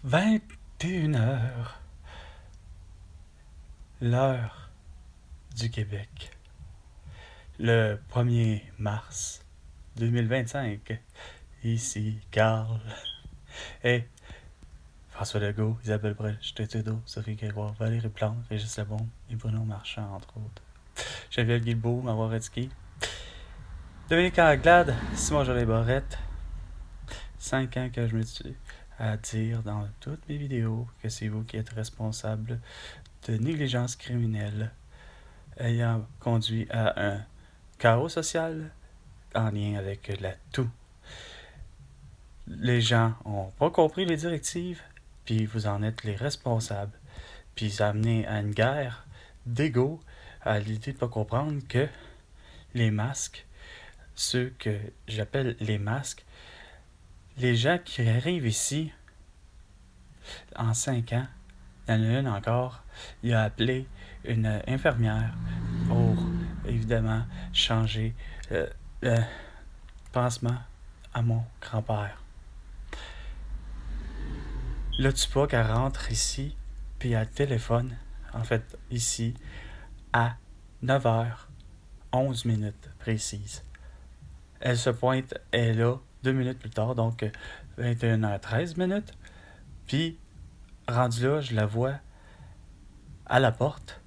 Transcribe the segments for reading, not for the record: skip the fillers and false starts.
21 heures, l'heure du Québec. Le 1er mars 2025. Ici, Carl. Et François Legault, Isabelle Brèche, Trudeau, Sophie Grégoire, Valérie Plante, Régis Lebon et Bruno Marchand, entre autres. Geneviève Guilbeault, Marois Retzky, Dominique Anglade, Simon Jolet Barrette. 5 ans que je me suis à dire dans toutes mes vidéos que c'est vous qui êtes responsable de négligence criminelle ayant conduit à un chaos social en lien avec la toux. Les gens ont pas compris les directives, puis vous en êtes les responsables. Puis ça a amené à une guerre d'ego, à l'idée de pas comprendre que les masques, ceux que j'appelle les masques, les gens qui arrivent ici en 5 ans, il y en a une encore, il a appelé une infirmière pour évidemment changer le pansement à mon grand-père. Là, tu pas qu'elle rentre ici, puis elle téléphone, en fait, ici, à 9h11 précises. Elle se pointe, elle est là 2 minutes plus tard, donc 21h13. Puis, rendu là, je la vois à la porte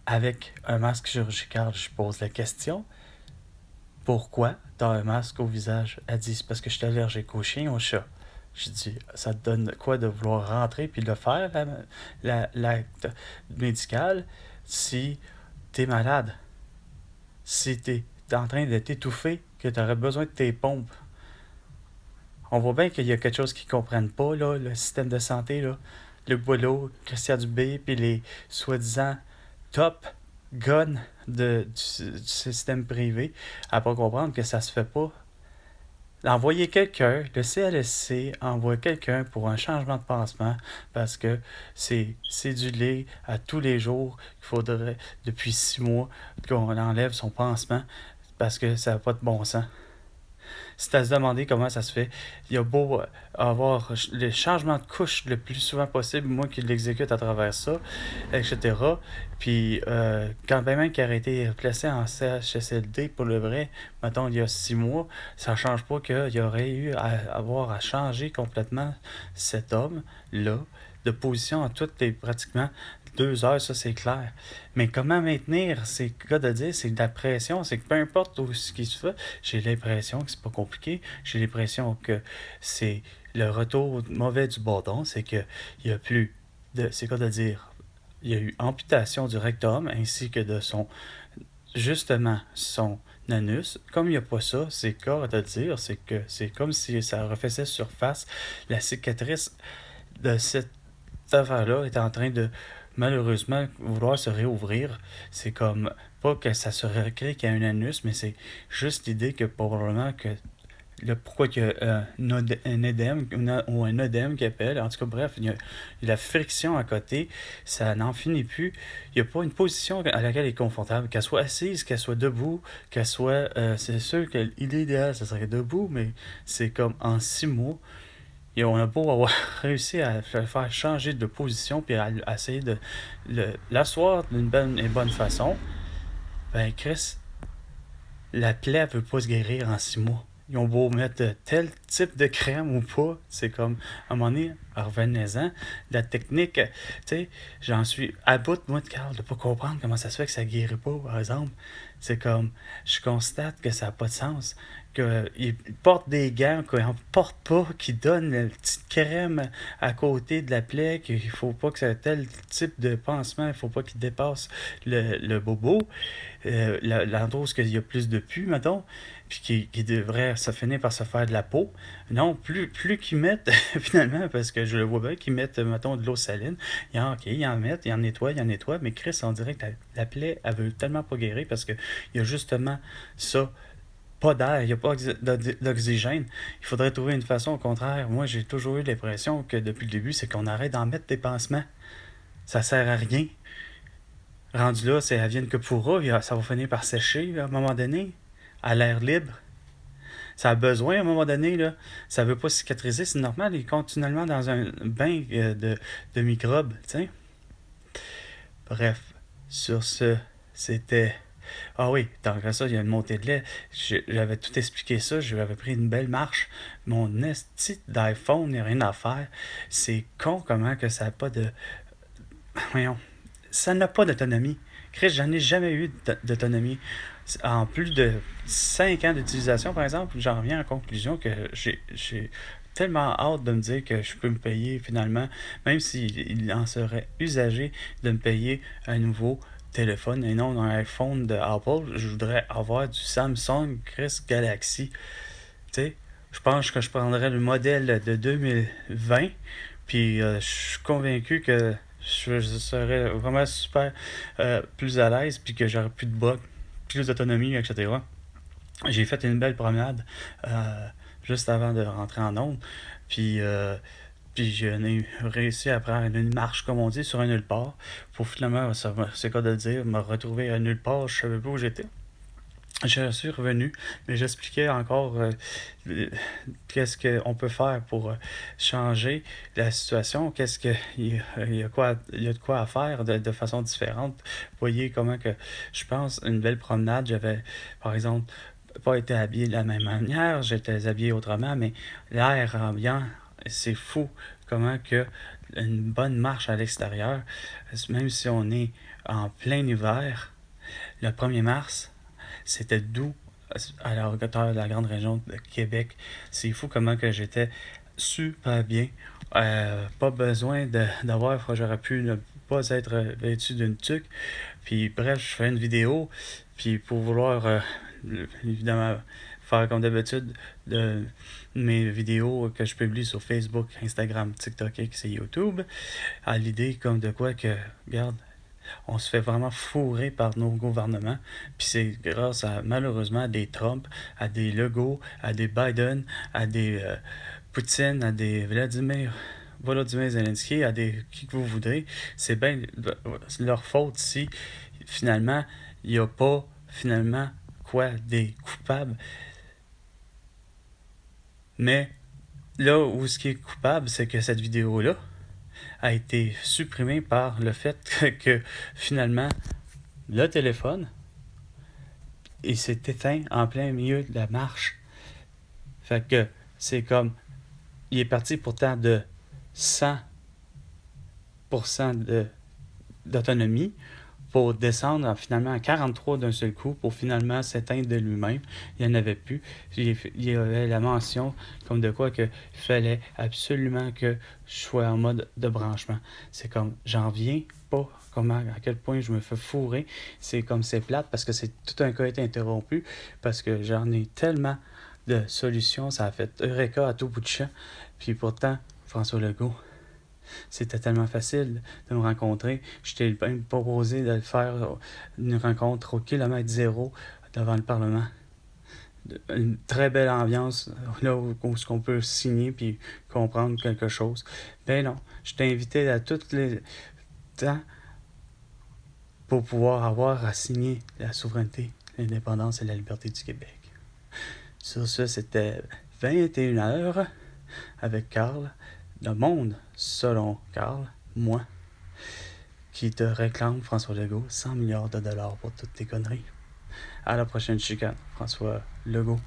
avec un masque chirurgical. Je pose la question, pourquoi t'as un masque au visage? Elle dit, c'est parce que je suis allergique aux chiens, aux chats. Je dis, ça te donne quoi de vouloir rentrer puis de faire l'acte médical si t'es malade? Si t'es en train de t'étouffer, que t'aurais besoin de tes pompes. On voit bien qu'il y a quelque chose qu'ils comprennent pas, là, le système de santé, là. Le boulot, Christian Dubé, puis les soi-disant top guns du système privé, à pas comprendre que ça se fait pas. Envoyer quelqu'un, le CLSC envoie quelqu'un pour un changement de pansement parce que c'est cédulé à tous les jours qu'il faudrait, depuis 6 mois, qu'on enlève son pansement parce que ça n'a pas de bon sens. C'est à se demander comment ça se fait. Il y a beau avoir le changement de couche le plus souvent possible, moi qui l'exécute à travers ça, etc. Puis, quand même qui a été placé en CHSLD pour le vrai, mettons il y a 6 mois, ça change pas qu'il y aurait eu à avoir à changer complètement cet homme-là de position en toutes les pratiquement 2 heures, ça c'est clair. Mais comment maintenir, c'est le cas de dire, c'est de la pression, c'est que peu importe où ce qui se fait, j'ai l'impression que c'est pas compliqué, j'ai l'impression que c'est le retour mauvais du bâton, c'est que il y a plus de, c'est quoi de dire, il y a eu amputation du rectum ainsi que de son, justement, son anus. Comme il n'y a pas ça, c'est corps de dire, c'est que c'est comme si ça refaisait surface. La cicatrice de cette affaire-là est en train de malheureusement vouloir se réouvrir. C'est comme pas que ça se recrée qu'il y a un anus, mais c'est juste l'idée que probablement que pourquoi il y a un édème ou un œdème qui appelle. En tout cas, bref, il y a la friction à côté, ça n'en finit plus. Il n'y a pas une position à laquelle elle est confortable, qu'elle soit assise, qu'elle soit debout, qu'elle soit. C'est sûr que l'idéal, ça serait debout, mais c'est comme en 6 mois. Et on a beau avoir réussi à le faire changer de position puis à essayer de l'asseoir d'une bonne façon, ben Chris, la plaie veut pas se guérir en 6 mois. Ils ont beau mettre tel type de crème ou pas, c'est comme, à un moment donné, revenez-en. La technique, tu sais, j'en suis à bout, moi, de Carl, de pas comprendre comment ça se fait que ça guérit pas, par exemple. C'est comme, je constate que ça n'a pas de sens. Qu'ils portent des gants, qu'ils n'en portent pas, qu'ils donnent une petite crème à côté de la plaie, qu'il faut pas que ça ait tel type de pansement, il faut pas qu'il dépasse le bobo. L'endroit où il y a plus de pus, mettons, puis qui devrait se finir par se faire de la peau. Non, plus qu'ils mettent, finalement, parce que je le vois bien, qu'ils mettent, mettons, de l'eau saline, ils en mettent, ils en nettoient, mais Chris, on dirait que la plaie, elle veut tellement pas guérir parce qu'il y a justement ça, pas d'air, il n'y a pas d'oxygène. Il faudrait trouver une façon, au contraire. Moi, j'ai toujours eu l'impression que depuis le début, c'est qu'on arrête d'en mettre des pansements. Ça sert à rien. Rendu là, elle vient que pourra, ça va finir par sécher à un moment donné, à l'air libre. Ça a besoin à un moment donné, là. Ça veut pas cicatriser, c'est normal. Il est continuellement dans un bain de microbes, tu sais. Bref, sur ce, c'était. Ah oui, tant que ça, il y a une montée de lait. J'avais tout expliqué ça, j'avais pris une belle marche. Mon esti d'iPhone, il n'y a rien à faire. C'est con comment que ça n'a pas de. Voyons, ça n'a pas d'autonomie. Chris, j'en ai jamais eu d'autonomie. En plus de 5 ans d'utilisation, par exemple, j'en reviens à la conclusion que j'ai tellement hâte de me dire que je peux me payer finalement, même s'il en serait usagé, de me payer un nouveau téléphone et non un iPhone de Apple. Je voudrais avoir du Samsung Chris Galaxy. Tu sais, je pense que je prendrais le modèle de 2020, puis je suis convaincu que je serais vraiment super plus à l'aise, puis que j'aurais plus de bugs, plus d'autonomie, etc. J'ai fait une belle promenade juste avant de rentrer en onde, puis, puis j'ai réussi à prendre une marche, comme on dit, sur un nulle part, pour finalement, c'est quoi de le dire, me retrouver à nulle part, je savais pas où j'étais. Je suis revenu, mais j'expliquais encore qu'est-ce qu'on peut faire pour changer la situation, il y a de quoi à faire de façon différente. Vous voyez comment que je pense une belle promenade, j'avais par exemple pas été habillé de la même manière, j'étais habillé autrement, mais l'air ambiant, c'est fou comment que une bonne marche à l'extérieur, même si on est en plein hiver, le 1er mars, c'était doux à la hauteur de la grande région de Québec. C'est fou comment que j'étais super bien. Pas besoin d'avoir, j'aurais pu ne pas être vêtu d'une tuque. Puis bref, je fais une vidéo. Puis pour vouloir, évidemment, faire comme d'habitude de mes vidéos que je publie sur Facebook, Instagram, TikTok et YouTube, à l'idée comme de quoi que, regarde, on se fait vraiment fourrer par nos gouvernements. Puis c'est grâce à, malheureusement, à des Trump, à des Legault, à des Biden, à des Poutine, à des Volodymyr Zelensky, à des qui que vous voudrez. C'est bien leur faute si, finalement, il n'y a pas, finalement, des coupables. Mais là où ce qui est coupable, c'est que cette vidéo-là a été supprimée par le fait que finalement, le téléphone, il s'est éteint en plein milieu de la marche. Fait que c'est comme, il est parti pourtant de 100% d'autonomie pour descendre finalement à 43 d'un seul coup pour finalement s'éteindre de lui-même. Il n'y en avait plus. Il y avait la mention comme de quoi que il fallait absolument que je sois en mode de branchement. C'est comme, j'en viens pas comment, à quel point je me fais fourrer. C'est comme, c'est plate parce que c'est tout un cas été interrompu parce que j'en ai tellement de solutions. Ça a fait Eureka à tout bout de champ. Puis pourtant, François Legault, c'était tellement facile de me rencontrer. Je t'ai même proposé de faire une rencontre au kilomètre zéro devant le Parlement. Une très belle ambiance, là où on peut signer puis comprendre quelque chose. Ben non, je t'ai invité à tous les temps pour pouvoir avoir à signer la souveraineté, l'indépendance et la liberté du Québec. Sur ce, c'était 21h avec Carl. Le monde, selon Carl, moi, qui te réclame, François Legault, 100 milliards de dollars pour toutes tes conneries. À la prochaine chicane, François Legault.